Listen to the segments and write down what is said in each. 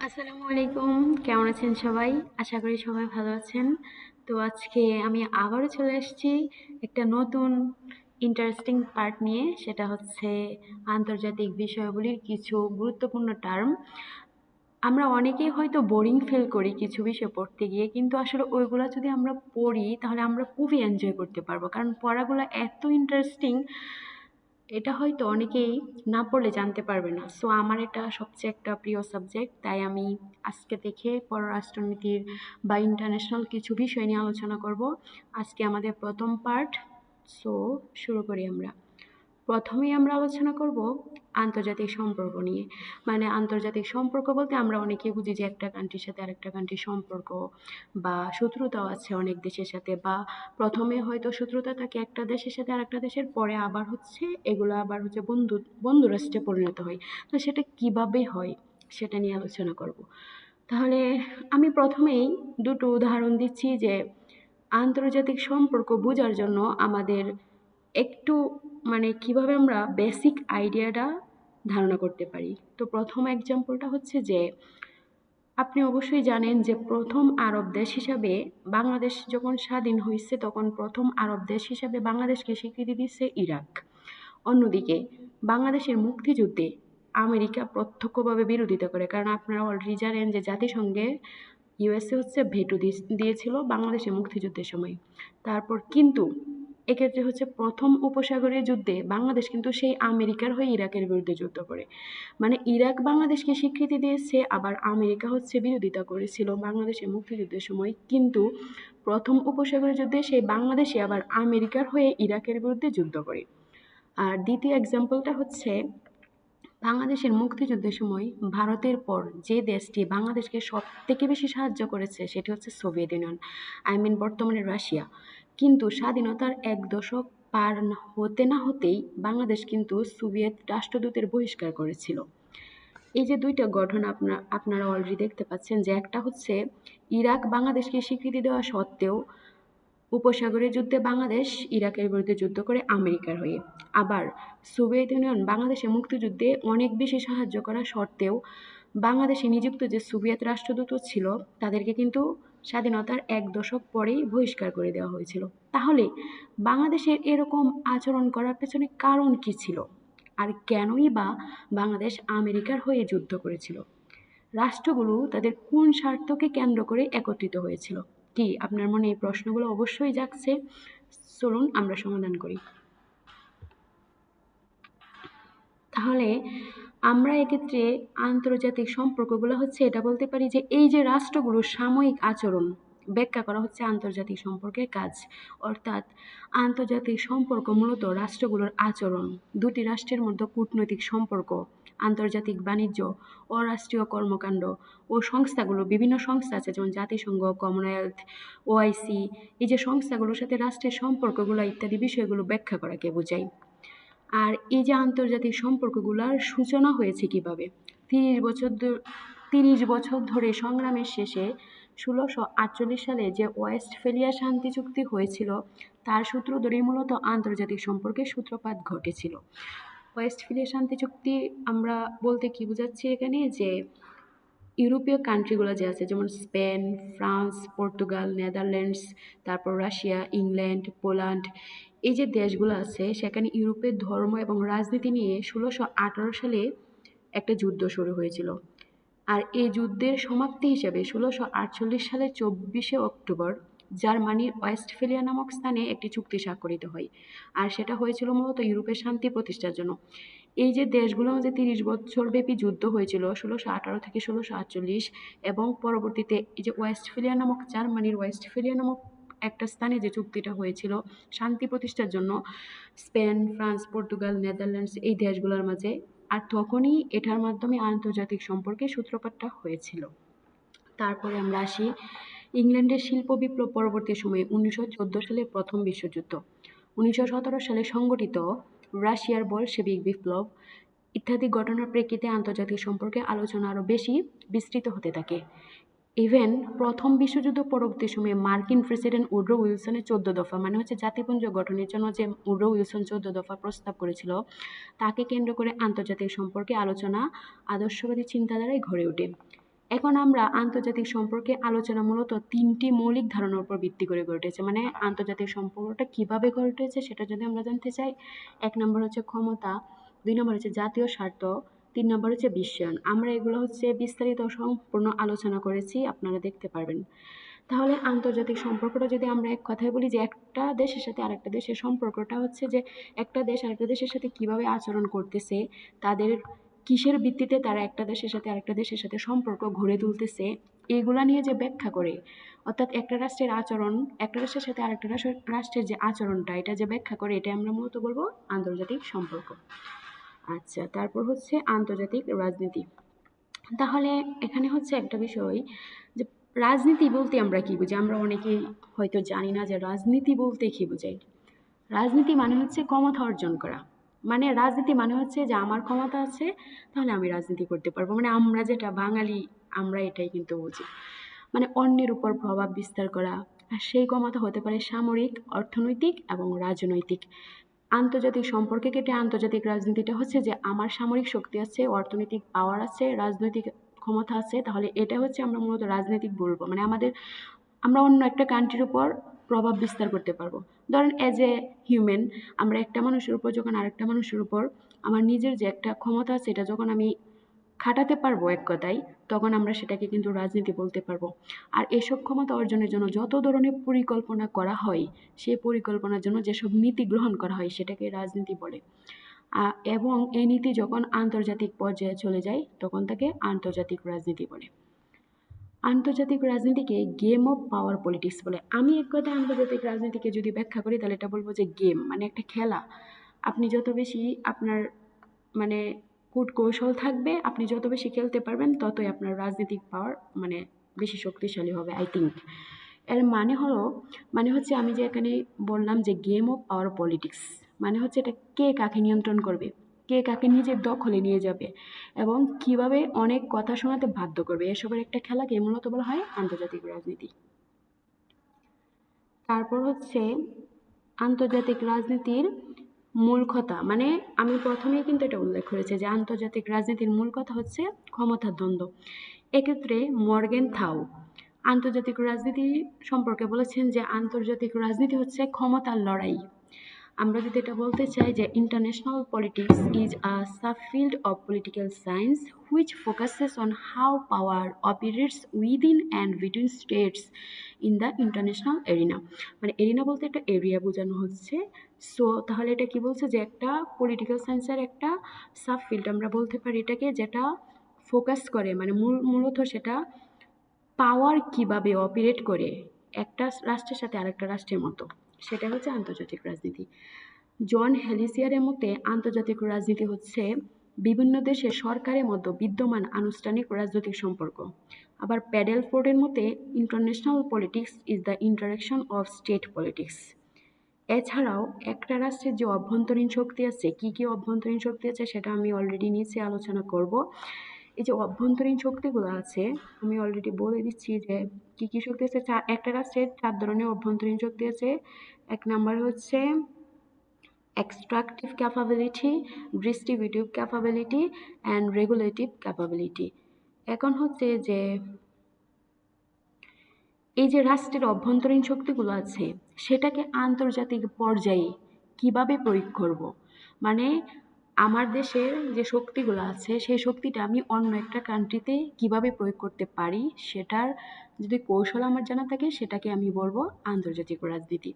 আসসালামু আলাইকুম। কেমন আছেন সবাই? আশা করি সবাই ভালো আছেন। তো আজকে আমি আবারও চলে এসেছি একটা নতুন ইন্টারেস্টিং পার্ট নিয়ে। সেটা হচ্ছে আন্তর্জাতিক বিষয়াবলীর কিছু গুরুত্বপূর্ণ টার্ম। আমরা অনেকেই হয়তো বোরিং ফিল করি কিছু বিষয় পড়তে গিয়ে, কিন্তু আসলে ওইগুলা যদি আমরা পড়ি তাহলে আমরা খুবই এনজয় করতে পারবো, কারণ পড়াগুলো এত ইন্টারেস্টিং। এটা হয়তো অনেকেই না পড়লে জানতে পারবে না। সো আমার এটা সবচেয়ে একটা প্রিয় সাবজেক্ট, তাই আমি আজকে থেকে পররাষ্ট্রনীতির বা ইন্টারন্যাশনাল কিছু বিষয় নিয়ে আলোচনা করব। আজকে আমাদের প্রথম পার্ট। সো শুরু করি আমরা। প্রথমেই আমরা আলোচনা করব আন্তর্জাতিক সম্পর্ক নিয়ে। মানে আন্তর্জাতিক সম্পর্ক বলতে আমরা অনেকেই বুঝি যে একটা কান্ট্রির সাথে আরেকটা কান্ট্রির সম্পর্ক, বা শত্রুতাও আছে অনেক দেশের সাথে, বা প্রথমে হয়তো শত্রুতা থাকে একটা দেশের সাথে আরেকটা দেশের, পরে আবার হচ্ছে এগুলো আবার হচ্ছে বন্ধু রাষ্ট্রে পরিণত হয়। তো সেটা কিভাবে হয় সেটা নিয়ে আলোচনা করব। তাহলে আমি প্রথমেই দুটো উদাহরণ দিচ্ছি যে আন্তর্জাতিক সম্পর্ক বোঝার জন্য আমাদের একটু মানে কিভাবে আমরা বেসিক আইডিয়াটা ধারণা করতে পারি। তো প্রথম এক্সাম্পলটা হচ্ছে যে আপনি অবশ্যই জানেন যে প্রথম আরব দেশ হিসাবে বাংলাদেশ যখন স্বাধীন হয়েছে, তখন প্রথম আরব দেশ হিসাবে বাংলাদেশকে স্বীকৃতি দিচ্ছে ইরাক। অন্যদিকে বাংলাদেশের মুক্তিযুদ্ধে আমেরিকা প্রত্যক্ষভাবে বিরোধিতা করে, কারণ আপনারা অলরেডি জানেন যে জাতিসংঘে ইউএসএ হচ্ছে ভেটো দিয়েছিল বাংলাদেশের মুক্তিযুদ্ধের সময়। তারপর কিন্তু এক্ষেত্রে হচ্ছে প্রথম উপসাগরীয় যুদ্ধে বাংলাদেশ কিন্তু সেই আমেরিকার হয়ে ইরাকের বিরুদ্ধে যুদ্ধ করে। মানে ইরাক বাংলাদেশকে স্বীকৃতি দিয়েছে, আবার আমেরিকা হচ্ছে বিরোধিতা করেছিল বাংলাদেশের মুক্তিযুদ্ধের সময়। কিন্তু প্রথম উপসাগরীয় যুদ্ধে সেই বাংলাদেশে আবার আমেরিকার হয়ে ইরাকের বিরুদ্ধে যুদ্ধ করে। আর দ্বিতীয় এক্সাম্পলটা হচ্ছে বাংলাদেশের মুক্তিযুদ্ধের সময় ভারতের পর যে দেশটি বাংলাদেশকে সব থেকে বেশি সাহায্য করেছে সেটি হচ্ছে সোভিয়েত ইউনিয়ন, বর্তমানে রাশিয়া। কিন্তু স্বাধীনতার এক দশক পার হতে না হতেই বাংলাদেশ কিন্তু সোভিয়েত রাষ্ট্রদূতের বহিষ্কার করেছিল। এই যে দুইটা ঘটনা আপনারা অলরেডি দেখতে পাচ্ছেন যে একটা হচ্ছে ইরাক বাংলাদেশকে স্বীকৃতি দেওয়া সত্ত্বেও উপসাগরীয় যুদ্ধে বাংলাদেশ ইরাকের বিরুদ্ধে যুদ্ধ করে আমেরিকার হয়ে। আবার সোভিয়েত ইউনিয়ন বাংলাদেশের মুক্তিযুদ্ধে অনেক বেশি সাহায্য করা সত্ত্বেও বাংলাদেশে নিযুক্ত যে সোভিয়েত রাষ্ট্রদূত ছিল তাদেরকে কিন্তু স্বাধীনতার এক দশক পরেই বহিষ্কার করে দেওয়া হয়েছিল। তাহলে বাংলাদেশের এরকম আচরণ করার পেছনে কারণ কি ছিল? আর কেনই বা বাংলাদেশ আমেরিকার হয়ে যুদ্ধ করেছিল? রাষ্ট্রগুলো তাদের কোন স্বার্থকে কেন্দ্র করে একত্রিত হয়েছিল? কি আপনার মনে এই প্রশ্নগুলো অবশ্যই জাগছে? চলুন আমরা সমাধান করি। তাহলে আমরা এক্ষেত্রে আন্তর্জাতিক সম্পর্কগুলো হচ্ছে এটা বলতে পারি যে এই যে রাষ্ট্রগুলোর সাময়িক আচরণ ব্যাখ্যা করা হচ্ছে আন্তর্জাতিক সম্পর্কের কাজ। অর্থাৎ আন্তর্জাতিক সম্পর্ক মূলত রাষ্ট্রগুলোর আচরণ, দুটি রাষ্ট্রের মধ্যে কূটনৈতিক সম্পর্ক, আন্তর্জাতিক বাণিজ্য, অরাষ্ট্রীয় কর্মকাণ্ড ও সংস্থাগুলো, বিভিন্ন সংস্থা আছে যেমন জাতিসংঘ, কমনওয়েলথ, ওআইসি, এই যে সংস্থাগুলোর সাথে রাষ্ট্রের সম্পর্কগুলো ইত্যাদি বিষয়গুলো ব্যাখ্যা করাকে বোঝায়। আর এই যে আন্তর্জাতিক সম্পর্কগুলোর সূচনা হয়েছে কিভাবে? ৩০ বছর ধরে সংগ্রামের শেষে ১৬৪৮ সালে যে ওয়েস্টফেলিয়া শান্তি চুক্তি হয়েছিল তার সূত্র ধরেই মূলত আন্তর্জাতিক সম্পর্কের সূত্রপাত ঘটেছিল। ওয়েস্টফেলিয়া শান্তি চুক্তি আমরা বলতে কি বোঝাচ্ছি এখানে, যে ইউরোপীয় কান্ট্রিগুলো যে আছে যেমন স্পেন, ফ্রান্স, পর্তুগাল, নেদারল্যান্ডস, তারপর রাশিয়া, ইংল্যান্ড, পোল্যান্ড, এই যে দেশগুলো আছে সেখানে ইউরোপের ধর্ম এবং রাজনীতি নিয়ে ১৬১৮ সালে একটা যুদ্ধ শুরু হয়েছিল। আর এই যুদ্ধের সমাপ্তি হিসেবে ১৬৪৮ সালের ২৪শে অক্টোবর জার্মানির ওয়েস্টফেলিয়া নামক স্থানে একটি চুক্তি স্বাক্ষরিত হয়। আর সেটা হয়েছিল মূলত ইউরোপের শান্তি প্রতিষ্ঠার জন্য। এই যে দেশগুলোর মধ্যে ৩০ বছর ব্যাপী যুদ্ধ হয়েছিল ১৬১৮ থেকে ১৬৪৮, এবং পরবর্তীতে এই যে জার্মানির ওয়েস্টফেলিয়া নামক একটা স্থানে যে চুক্তিটা হয়েছিল শান্তি প্রতিষ্ঠার জন্য স্পেন, ফ্রান্স, পর্তুগাল, নেদারল্যান্ডস এই দেশগুলোর মাঝে। আর তখনই এটার মাধ্যমে আন্তর্জাতিক সম্পর্কের সূত্রপাতটা হয়েছিল। তারপরে আমরা আসি ইংল্যান্ডের শিল্প বিপ্লব পরবর্তী সময়ে ১৯১৪ সালের প্রথম বিশ্বযুদ্ধ, ১৯১৭ সালে সংগঠিত রাশিয়ার বলশেভিক বিপ্লব ইত্যাদি ঘটনার প্রেক্ষিতে আন্তর্জাতিক সম্পর্কে আলোচনা আরও বেশি বিস্তৃত হতে থাকে। ইভেন প্রথম বিশ্বযুদ্ধ পরবর্তী সময়ে মার্কিন প্রেসিডেন্ট উড্রো উইলসনের ১৪ দফা, মানে হচ্ছে জাতিপুঞ্জ গঠনের জন্য যে উড্রো উইলসন ১৪ দফা প্রস্তাব করেছিল, তাকে কেন্দ্র করে আন্তর্জাতিক সম্পর্কে আলোচনা আদর্শবাদী চিন্তাধারায় গড়ে ওঠে। এখন আমরা আন্তর্জাতিক সম্পর্কে আলোচনা মূলত ৩টি মৌলিক ধারণার উপর ভিত্তি করে গড়ে উঠেছে। মানে আন্তর্জাতিক সম্পর্কটা কিভাবে গড়ে উঠেছে সেটা যদি আমরা জানতে চাই, ১ নম্বর হচ্ছে ক্ষমতা, ২ নম্বর হচ্ছে জাতীয় স্বার্থ, ৩ নম্বর হচ্ছে বিশ্বায়ন। আমরা এগুলো হচ্ছে বিস্তারিত সম্পূর্ণ আলোচনা করেছি, আপনারা দেখতে পারবেন। তাহলে আন্তর্জাতিক সম্পর্কটা যদি আমরা এক কথায় বলি যে একটা দেশের সাথে আরেকটা দেশের সম্পর্কটা হচ্ছে যে একটা দেশ আরেকটা দেশের সাথে কিভাবে আচরণ করতেছে, তাদের কিসের ভিত্তিতে তারা একটা দেশের সাথে আরেকটা দেশের সাথে সম্পর্ক গড়ে তুলতেছে, এগুলা নিয়ে যে ব্যাখ্যা করে, অর্থাৎ একটা রাষ্ট্রের আচরণ একটা রাষ্ট্রের সাথে আরেকটা রাষ্ট্রের যে আচরণটা এটা যে ব্যাখ্যা করে, এটা আমরা মূলত বলবো আন্তর্জাতিক সম্পর্ক। আচ্ছা, তারপর হচ্ছে আন্তর্জাতিক রাজনীতি। তাহলে এখানে হচ্ছে একটা বিষয় যে রাজনীতি বলতে আমরা কি বুঝি। আমরা অনেকেই হয়তো জানি না যে রাজনীতি বলতে কি বোঝায়। রাজনীতি মানে হচ্ছে ক্ষমতা অর্জন করা। মানে রাজনীতি মানে হচ্ছে যে আমার ক্ষমতা আছে, তাহলে আমি রাজনীতি করতে পারবো। মানে আমরা যেটা বাঙালি, আমরা এটাই কিন্তু বুঝি। মানে অন্যের উপর প্রভাব বিস্তার করা। আর সেই ক্ষমতা হতে পারে সামরিক, অর্থনৈতিক এবং রাজনৈতিক। আন্তর্জাতিক সম্পর্কে কেটে আন্তর্জাতিক রাজনীতিটা হচ্ছে যে আমার সামরিক শক্তি আছে, অর্থনৈতিক পাওয়ার আছে, রাজনৈতিক ক্ষমতা আছে, তাহলে এটা হচ্ছে আমরা মূলত রাজনৈতিক বলবো। মানে আমরা অন্য একটা কান্ট্রির উপর প্রভাব বিস্তার করতে পারবো। ধরেন অ্যাজ এ হিউম্যান, আমরা একটা মানুষের উপর যখন আরেকটা মানুষের উপর আমার নিজের যে একটা ক্ষমতা আছে এটা যখন আমি খাটাতে পারবো এক কথায়, তখন আমরা সেটাকে কিন্তু রাজনীতি বলতে পারবো। আর এসব ক্ষমতা অর্জনের জন্য যত ধরনের পরিকল্পনা করা হয়, সেই পরিকল্পনার জন্য যেসব নীতি গ্রহণ করা হয় সেটাকে রাজনীতি বলে। এবং এই নীতি যখন আন্তর্জাতিক পর্যায়ে চলে যায় তখন তাকে আন্তর্জাতিক রাজনীতি বলে। আন্তর্জাতিক রাজনীতিকে গেম অফ পাওয়ার পলিটিক্স বলে। আমি এক কথায় আন্তর্জাতিক রাজনীতিকে যদি ব্যাখ্যা করি তাহলে এটা বলবো যে গেম মানে একটা খেলা। আপনি যত বেশি আপনার মানে কূটকৌশল থাকবে, আপনি যত বেশি খেলতে পারবেন ততই আপনার রাজনৈতিক পাওয়ার মানে বেশি শক্তিশালী হবে, আই থিঙ্ক। এর মানে হচ্ছে আমি যে এখানে বললাম যে গেম অফ পাওয়ার পলিটিক্স, মানে হচ্ছে এটা কে কাকে নিয়ন্ত্রণ করবে, কে কাকে নিজের দখলে নিয়ে যাবে এবং কিভাবে অনেক কথা শোনাতে বাধ্য করবে, এসবের একটা খেলাকে মূলত বলা হয় আন্তর্জাতিক রাজনীতি। তারপর হচ্ছে আন্তর্জাতিক রাজনীতির মূল কথা। মানে আমি প্রথমেই কিন্তু এটা উল্লেখ করেছি যে আন্তর্জাতিক রাজনীতির মূল কথা হচ্ছে ক্ষমতার দ্বন্দ্ব। এক্ষেত্রে মর্গেন থাউ আন্তর্জাতিক রাজনীতি সম্পর্কে বলেছেন যে আন্তর্জাতিক রাজনীতি হচ্ছে ক্ষমতার লড়াই। আমরা যদি এটা বলতে চাই যে international politics is a subfield of political science which focuses on how power operates within and between states in the international arena. মানে এরিনা বলতে একটা এরিয়া বোঝানো হচ্ছে। সো তাহলে এটা কি বলছে যে একটা পলিটিক্যাল সায়েন্সের একটা সাবফিল্ড আমরা বলতে পারি এটাকে, যেটা ফোকাস করে মানে মূলত সেটা পাওয়ার কিভাবে অপারেট করে একটা রাষ্ট্রের সাথে আরেকটা রাষ্ট্রের মতো, সেটা হচ্ছে আন্তর্জাতিক রাজনীতি। জন হেলিসিয়ারের মতে আন্তর্জাতিক রাজনীতি হচ্ছে বিভিন্ন দেশের সরকারের মধ্যে বিদ্যমান আনুষ্ঠানিক রাজনৈতিক সম্পর্ক। আবার প্যাডেলফোর্ডের মতে international politics is the interaction of state politics. এছাড়াও একটা রাষ্ট্রের যে অভ্যন্তরীণ শক্তি আছে, কি কি অভ্যন্তরীণ শক্তি আছে সেটা আমি অলরেডি নিচে আলোচনা করব। এই যে অভ্যন্তরীণ শক্তিগুলো আছে আমি অলরেডি বলে দিচ্ছি যে কি কি শক্তি আছে। একটা রাষ্ট্রের 4 ধরনের অভ্যন্তরীণ শক্তি আছে। 1 নাম্বার হচ্ছে extractive capability, distributive capability and regulative capability। এখন হচ্ছে যে এই যে রাষ্ট্রের অভ্যন্তরীণ শক্তিগুলো আছে সেটাকে আন্তর্জাতিক পর্যায়ে কিভাবে প্রয়োগ করব। মানে আমার দেশের যে শক্তিগুলো আছে সেই শক্তিটা আমি অন্য একটা কান্ট্রিতে কিভাবে প্রয়োগ করতে পারি সেটার যদি কৌশল আমার জানা থাকে সেটাকে আমি বলবো আন্তর্জাতিক রাজনীতি।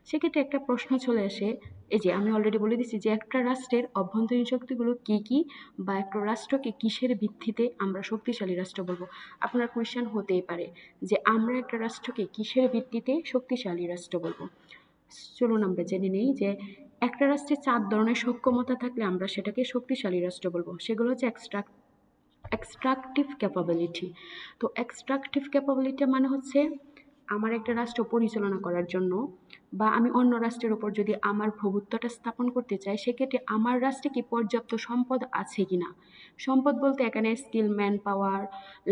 সেক্ষেত্রে একটা প্রশ্ন চলে আসে, এই যে আমি অলরেডি বলে দিচ্ছি যে একটা রাষ্ট্রের অভ্যন্তরীণ শক্তিগুলো কি কি, বা একটা রাষ্ট্রকে কিসের ভিত্তিতে আমরা শক্তিশালী রাষ্ট্র বলবো। আপনার কোয়েশ্চেন হতেই পারে যে আমরা একটা রাষ্ট্রকে কিসের ভিত্তিতে শক্তিশালী রাষ্ট্র বলবো। চলুন আমরা জেনে নেই যে একটা রাষ্ট্রে 4 ধরনের সক্ষমতা থাকলে আমরা সেটাকে শক্তিশালী রাষ্ট্র বলবো। সেগুলো হচ্ছে এক্সট্রাকটিভ ক্যাপাবিলিটি। তো এক্সট্রাকটিভ ক্যাপাবিলিটি মানে হচ্ছে আমার একটা রাষ্ট্র পরিচালনা করার জন্য বা আমি অন্য রাষ্ট্রের উপর যদি আমার প্রভুত্বটা স্থাপন করতে চাই সেক্ষেত্রে আমার রাষ্ট্রে কি পর্যাপ্ত সম্পদ আছে কিনা। সম্পদ বলতে এখানে স্কিল, ম্যান পাওয়ার,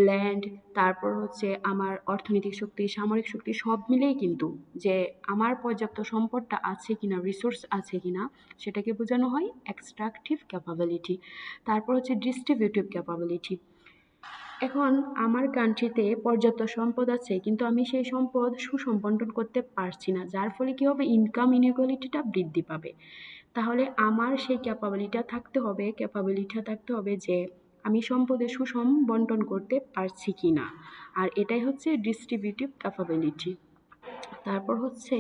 ল্যান্ড, তারপর হচ্ছে আমার অর্থনৈতিক শক্তি, সামরিক শক্তি সব মিলেই কিন্তু যে আমার পর্যাপ্ত সম্পদটা আছে কিনা, রিসোর্স আছে কিনা সেটাকে বোঝানো হয় এক্সট্রাকটিভ ক্যাপাবিলিটি। তারপর হচ্ছে ডিস্ট্রিবিউটিভ ক্যাপাবিলিটি। এখন আমার কান্ট্রিতে পর্যাপ্ত সম্পদ আছে, কিন্তু আমি সেই সম্পদ সুসম্পন্নন করতে পারছি না, যার ফলে কি হবে, ইনকাম ইনইকুয়ালিটিটা বৃদ্ধি পাবে। তাহলে আমার সেই ক্যাপাবিলিটিটা থাকতে হবে যে আমি সম্পদের সুষম বন্টন করতে পারছি কিনা। আর এটাই হচ্ছে ডিস্ট্রিবিউটিভ ক্যাপাবিলিটি। তারপর হচ্ছে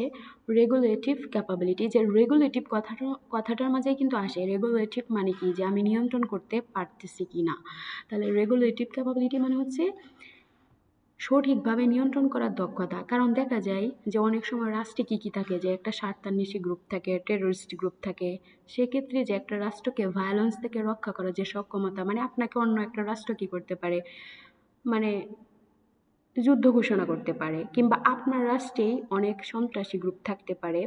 রেগুলেটিভ ক্যাপাবিলিটি, যে রেগুলেটিভ কথাটার মাঝে কিন্তু আসে। রেগুলেটিভ মানে কি, যে আমি নিয়ন্ত্রণ করতে পারতেছি কিনা। তাহলে রেগুলেটিভ ক্যাপাবিলিটি মানে হচ্ছে সঠিকভাবে নিয়ন্ত্রণ করার দক্ষতা। কারণ দেখা যায় যে অনেক সময় রাষ্ট্রে কি থাকে, যে একটা স্বার্থান্বেষী গ্রুপ থাকে, টেররিস্ট গ্রুপ থাকে। সেক্ষেত্রে যে একটা রাষ্ট্রকে ভায়োলেন্স থেকে রক্ষা করার যে সক্ষমতা, মানে আপনাকে অন্য একটা রাষ্ট্র কি করতে পারে, মানে যুদ্ধ ঘোষণা করতে পারে, কিংবা আপনার রাষ্ট্রেই অনেক সন্ত্রাসী গ্রুপ থাকতে পারে।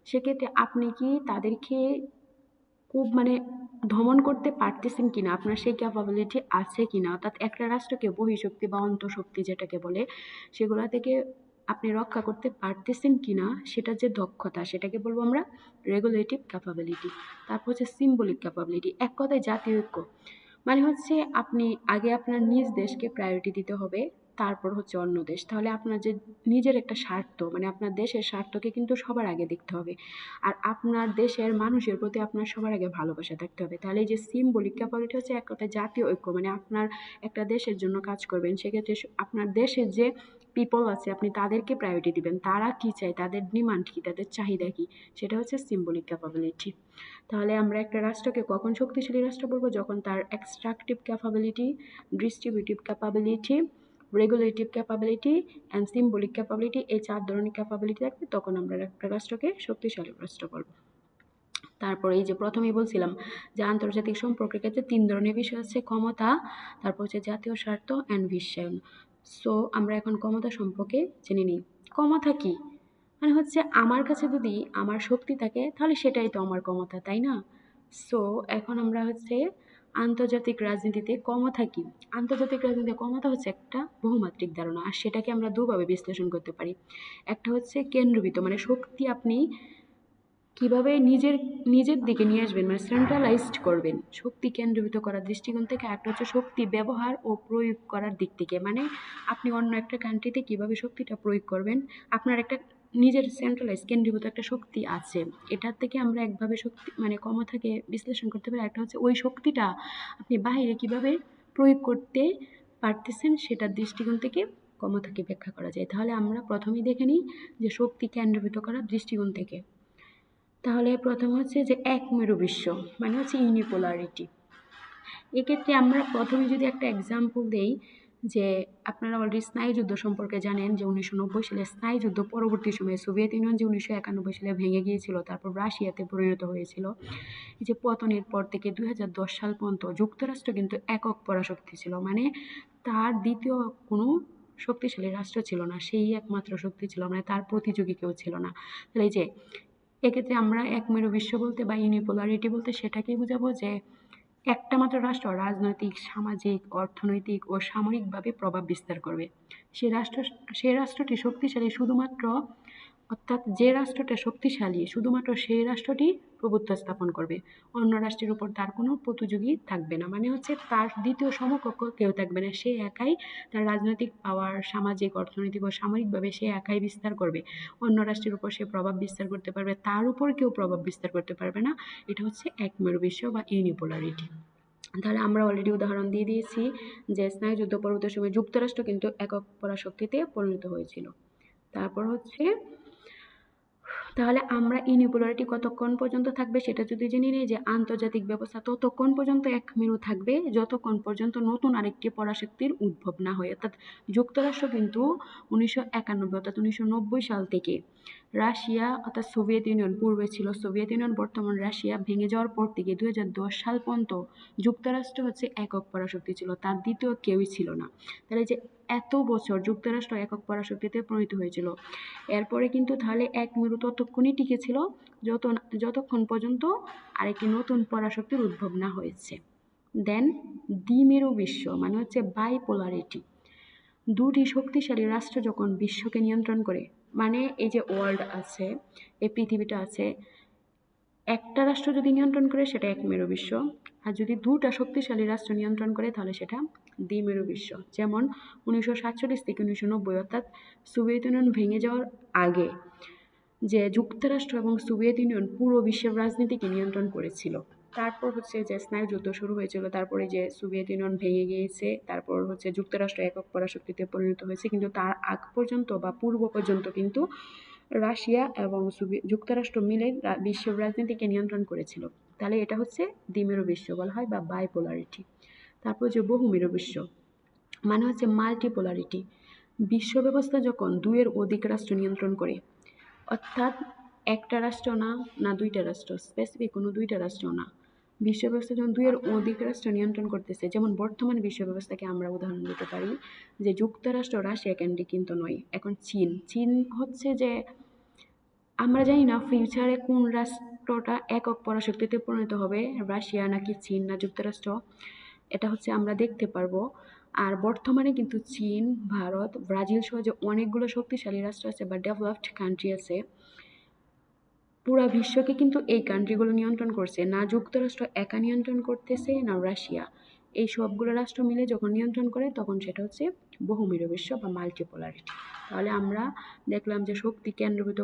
সেক্ষেত্রে আপনি কি তাদেরকে খুব দমন করতে পারতেছেন কিনা, আপনার সেই ক্যাপাবিলিটি আছে কিনা, অর্থাৎ একটা রাষ্ট্রকে বহিঃশক্তি বা অন্তঃশক্তি যেটাকে বলে, সেগুলা থেকে আপনি রক্ষা করতে পারতেছেন কিনা, সেটা যে দক্ষতা, সেটাকে বলবো আমরা রেগুলেটিভ ক্যাপাবিলিটি। তারপর হচ্ছে সিম্বলিক ক্যাপাবিলিটি, এক কথায় জাতীয় ঐক্য। মানে হচ্ছে আপনি আগে আপনার নিজ দেশকে প্রায়োরিটি দিতে হবে, তারপর হচ্ছে অন্য দেশ। তাহলে আপনার যে নিজের একটা স্বার্থ, মানে আপনার দেশের স্বার্থকে কিন্তু সবার আগে দেখতে হবে, আর আপনার দেশের মানুষের প্রতি আপনার সবার আগে ভালোবাসা থাকতে হবে। তাহলে এই যে সিম্বলিক ক্যাপাবিলিটি হচ্ছে এক কথায় জাতীয় ঐক্য, মানে আপনার একটা দেশের জন্য কাজ করবেন, সেক্ষেত্রে আপনার দেশের যে পিপল আছে আপনি তাদেরকে প্রায়োরিটি দিবেন, তারা কি চায়, তাদের ডিমান্ড কি, তাদের চাহিদা কি, সেটা হচ্ছে সিম্বলিক ক্যাপাবিলিটি। তাহলে আমরা একটা রাষ্ট্রকে কখন শক্তিশালী রাষ্ট্র বলবো, যখন তার extractive capability, distributive capability, regulative capability and symbolic capability, এই 4 ধরনের ক্যাপাবিলিটি থাকবে, তখন আমরা একটা রাষ্ট্রকে শক্তিশালী রাষ্ট্র বলবো। তারপর এই যে প্রথমেই বলছিলাম যে আন্তর্জাতিক সম্পর্কের ক্ষেত্রে 3 ধরনের বিষয় আছে, ক্ষমতা, তারপর হচ্ছে জাতীয় স্বার্থ অ্যান্ড বিশ্বায়ন। সো আমরা এখন ক্ষমতা সম্পর্কে জেনে নিই। ক্ষমতা কি, মানে হচ্ছে আমার কাছে যদি আমার শক্তি থাকে তাহলে সেটাই তো আমার ক্ষমতা, তাই না? সো এখন আমরা হচ্ছে আন্তর্জাতিক রাজনীতিতে ক্ষমতা কি। আন্তর্জাতিক রাজনীতিতে ক্ষমতা হচ্ছে একটা বহুমাত্রিক ধারণা, আর সেটাকে আমরা দুভাবে বিশ্লেষণ করতে পারি। একটা হচ্ছে কেন্দ্রীভূত, মানে শক্তি আপনি কিভাবে নিজের নিজের দিকে নিয়ে আসবেন, মানে সেন্ট্রালাইজড করবেন, শক্তি কেন্দ্রীভূত করার দৃষ্টিকোণ থেকে। একটা হচ্ছে শক্তি ব্যবহার ও প্রয়োগ করার দিক থেকে, মানে আপনি অন্য একটা কান্ট্রিতে কিভাবে শক্তিটা প্রয়োগ করবেন, আপনার একটা নিজের সেন্ট্রালাইজ কেন্দ্রীভূত একটা শক্তি আছে, এটার থেকে আমরা একভাবে শক্তি মানে ক্ষমতাকে বিশ্লেষণ করতে পারি। একটা হচ্ছে ওই শক্তিটা আপনি বাইরে কিভাবে প্রয়োগ করতে পারতেছেন, সেটার দৃষ্টিকোণ থেকে ক্ষমতাকে ব্যাখ্যা করা যায়। তাহলে আমরা প্রথমেই দেখে নিই যে শক্তি কেন্দ্রীভূত করার দৃষ্টিকোণ থেকে। তাহলে প্রথম হচ্ছে যে একমেরু বিশ্ব, মানে হচ্ছে ইউনিপোলারিটি। এক্ষেত্রে আমরা প্রথমে যদি একটা এক্সাম্পল দেই, যে আপনারা অলরেডি স্নায়ুযুদ্ধ সম্পর্কে জানেন, যে 1990 সালে স্নায়ুযুদ্ধ পরবর্তী সময়ে সোভিয়েত ইউনিয়ন যে 1991 সালে ভেঙে গিয়েছিল, তারপর রাশিয়াতে পরিণত হয়েছিল। এই যে পতনের পর থেকে 2010 সাল পর্যন্ত যুক্তরাষ্ট্র কিন্তু একক পরাশক্তি ছিল, মানে তার দ্বিতীয় কোনো শক্তিশালী রাষ্ট্র ছিল না, সেই একমাত্র শক্তি ছিল, মানে তার প্রতিযোগী কেউ ছিল না। তাহলে এই যে এক্ষেত্রে আমরা একমেরু বিশ্ব বলতে বা ইউনিপোলারিটি বলতে সেটাকেই বোঝাবো যে একটা মাত্র রাষ্ট্র রাজনৈতিক, সামাজিক, অর্থনৈতিক ও সামরিকভাবে প্রভাব বিস্তার করবে। সে রাষ্ট্রটি শক্তিশালী শুধুমাত্র, অর্থাৎ যে রাষ্ট্রটা শক্তিশালী শুধুমাত্র সেই রাষ্ট্রটি প্রভুত্ব স্থাপন করবে, অন্য রাষ্ট্রের উপর তার কোনো প্রতিযোগী থাকবে না, মানে হচ্ছে তার দ্বিতীয় সমকক্ষ কেউ থাকবে না, সে একাই তার রাজনৈতিক পাওয়ার, সামাজিক, অর্থনৈতিক ও সামরিকভাবে সে একাই বিস্তার করবে, অন্য রাষ্ট্রের উপর সে প্রভাব বিস্তার করতে পারবে, তার উপর কেউ প্রভাব বিস্তার করতে পারবে না। এটা হচ্ছে একমেরু বিশ্ব বা ইউনিপোলারিটি। তাহলে আমরা অলরেডি উদাহরণ দিয়ে দিয়েছি যে স্নায়ুযুদ্ধ পরবর্তী সময়ে যুক্তরাষ্ট্র কিন্তু একক পরাশক্তিতে পরিণত হয়েছিল। তারপর হচ্ছে, তাহলে আমরা ইউনিপোলারিটি কতক্ষণ পর্যন্ত থাকবে সেটা যদি জেনে নিই, যে আন্তর্জাতিক ব্যবস্থা ততক্ষণ পর্যন্ত একমেরু থাকবে যতক্ষণ পর্যন্ত নতুন আরেকটি পরাশক্তির উদ্ভব না হয়। অর্থাৎ যুক্তরাষ্ট্র কিন্তু 1991 অর্থাৎ 1990 সাল থেকে রাশিয়া অর্থাৎ সোভিয়েত ইউনিয়ন, পূর্বে ছিল সোভিয়েত ইউনিয়ন, বর্তমান রাশিয়া, ভেঙে যাওয়ার পর থেকে 2010 সাল পর্যন্ত যুক্তরাষ্ট্র হচ্ছে একক পরাশক্তি ছিল, তার দ্বিতীয় কেউই ছিল না। তাহলে যে এত বছর যুক্তরাষ্ট্র একক পরাশক্তিতে পরিণত হয়েছিল, এরপরে কিন্তু তাহলে এক মেরু ততক্ষণই টিকে ছিল যতক্ষণ পর্যন্ত আরেকটি নতুন পরাশক্তির উদ্ভব না হয়েছে। দেন দ্বিমেরু বিশ্ব, মানে হচ্ছে বাইপোলারিটি। দুটি শক্তিশালী রাষ্ট্র যখন বিশ্বকে নিয়ন্ত্রণ করে, মানে এই যে ওয়ার্ল্ড আছে, এই পৃথিবীটা আছে, একটা রাষ্ট্র যদি নিয়ন্ত্রণ করে সেটা এক মেরু বিশ্ব, আর যদি দুটা শক্তিশালী রাষ্ট্র নিয়ন্ত্রণ করে তাহলে সেটা দ্বিমেরু বিশ্ব। যেমন 1947 থেকে 1990, অর্থাৎ সোভিয়েত ইউনিয়ন ভেঙে যাওয়ার আগে যে যুক্তরাষ্ট্র এবং সোভিয়েত ইউনিয়ন পুরো বিশ্বের রাজনীতিকে নিয়ন্ত্রণ করেছিল। তারপর হচ্ছে যে স্নায়ুযুদ্ধ শুরু হয়েছিল, তারপরে যে সোভিয়েত ইউনিয়ন ভেঙে গিয়েছে, তারপর হচ্ছে যুক্তরাষ্ট্র একক পরাশক্তিতে পরিণত হয়েছে। কিন্তু তার আগ পর্যন্ত বা পূর্ব পর্যন্ত কিন্তু রাশিয়া এবং যুক্তরাষ্ট্র মিলে বিশ্বের রাজনীতিকে নিয়ন্ত্রণ করেছিল। তাহলে এটা হচ্ছে দ্বিমেরু বিশ্ব বলা হয় বা বাইপোলারিটি। তারপর যে বহুমেরু বিশ্ব মানে হচ্ছে মাল্টিপোলারিটি। বিশ্ব ব্যবস্থা যখন দুইয়ের অধিক রাষ্ট্র নিয়ন্ত্রণ করে, অর্থাৎ একটা রাষ্ট্র না, না দুইটা রাষ্ট্র, স্পেসিফিক কোনো দুইটা রাষ্ট্র না, বিশ্ব ব্যবস্থা যখন দুইয়ের অধিক রাষ্ট্র নিয়ন্ত্রণ করতেছে, যেমন বর্তমান বিশ্ব ব্যবস্থাকে আমরা উদাহরণ দিতে পারি যে যুক্তরাষ্ট্র রাশিয়া কেন্দ্রিক কিন্তু নয়, এখন চীন হচ্ছে যে আমরা জানি না ফিউচারে কোন রাষ্ট্রটা একক পরাশক্তিতে পরিণত হবে, রাশিয়া নাকি চীন না যুক্তরাষ্ট্র, এটা হচ্ছে আমরা দেখতে পারবো। আর বর্তমানে কিন্তু চীন, ভারত, ব্রাজিল সহ যে অনেকগুলো শক্তিশালী রাষ্ট্র আছে বা ডেভেলপড কান্ট্রি আছে, পুরা বিশ্বকে কিন্তু এই কান্ট্রিগুলো নিয়ন্ত্রণ করছে, না যুক্তরাষ্ট্র একা নিয়ন্ত্রণ করতেছে না রাশিয়া। এই সবগুলো রাষ্ট্র মিলে যখন নিয়ন্ত্রণ করে তখন সেটা হচ্ছে বহুমেরু বিশ্ব বা মাল্টিপোলারিটি। তাহলে আমরা দেখলাম যে শক্তি কেন্দ্রীভূত